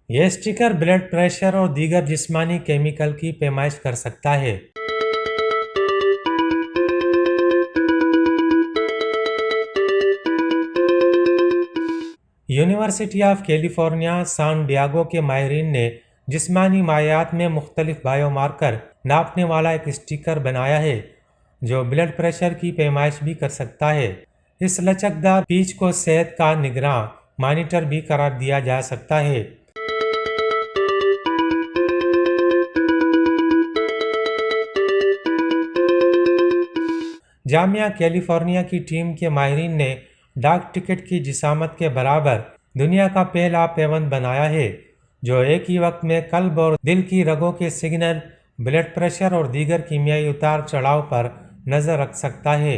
یہ sticker blood pressure اور دیگر جسمانی کیمیکل کی پیمائش کر سکتا ہے۔ University of California San Diego کے ماہرین نے جسمانی مائعات میں مختلف بائیو مارکر ناپنے والا ایک اسٹیکر بنایا ہے جو بلڈ پریشر کی پیمائش بھی کر سکتا ہے۔ اس لچکدار پیچ کو صحت کا نگراں مانیٹر بھی قرار دیا جا سکتا ہے۔ جامعہ کیلیفورنیا کی ٹیم کے ماہرین نے ڈاک ٹکٹ کی جسامت کے برابر دنیا کا پہلا پیوند بنایا ہے جو ایک ہی وقت میں قلب اور دل کی رگوں کے سگنل، بلڈ پریشر اور دیگر کیمیائی اتار چڑھاؤ پر نظر رکھ سکتا ہے۔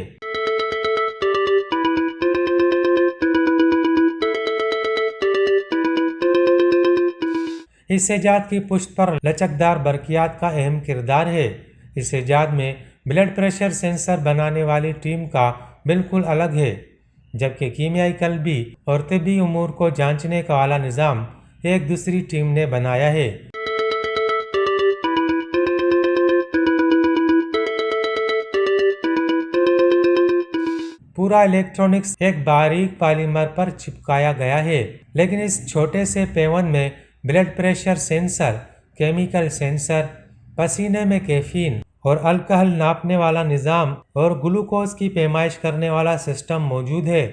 اس ایجاد کی پشت پر لچکدار برقیات کا اہم کردار ہے۔ اس ایجاد میں بلڈ پریشر سینسر بنانے والی ٹیم کا بالکل الگ ہے، جبکہ کیمیائی قلبی اور طبی امور کو جانچنے کا والا نظام ایک دوسری ٹیم نے بنایا ہے۔ پورا الیکٹرونکس ایک باریک پالیمر پر چپکایا گیا ہے، لیکن اس چھوٹے سے پیوند میں blood pressure sensor, chemical sensor, پسینے میں کیفین اور الکحل ناپنے والا نظام اور گلوکوز کی پیمائش کرنے والا سسٹم موجود ہے۔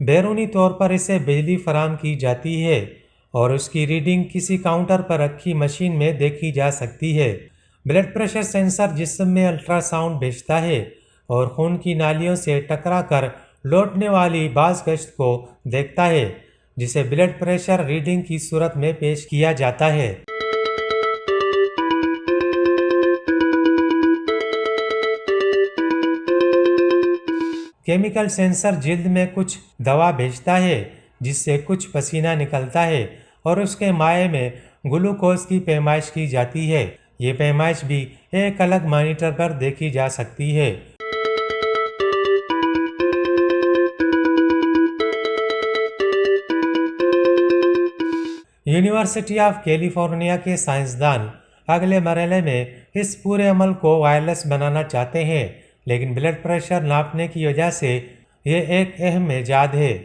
بیرونی طور پر اسے بجلی فراہم کی جاتی ہے اور اس کی ریڈنگ کسی کاؤنٹر پر رکھی مشین میں دیکھی جا سکتی ہے۔ بلڈ پریشر سینسر جسم میں الٹرا ساؤنڈ بھیجتا ہے اور خون کی نالیوں سے ٹکرا کر لوٹنے والی باز گشت کو دیکھتا ہے، جسے بلڈ پریشر ریڈنگ کی صورت میں پیش کیا جاتا ہے۔ کیمیکل سینسر جلد میں کچھ دوا بھیجتا ہے جس سے کچھ پسینہ نکلتا ہے اور اس کے مائع میں گلوکوز کی پیمائش کی جاتی ہے۔ یہ پیمائش بھی ایک الگ مانیٹر پر دیکھی جا سکتی ہے۔ یونیورسٹی آف کیلیفورنیا کے سائنسدان اگلے مرحلے میں اس پورے عمل کو وائرلیس بنانا چاہتے ہیں، لیکن بلڈ پریشر ناپنے کی وجہ سے یہ ایک اہم ایجاد ہے۔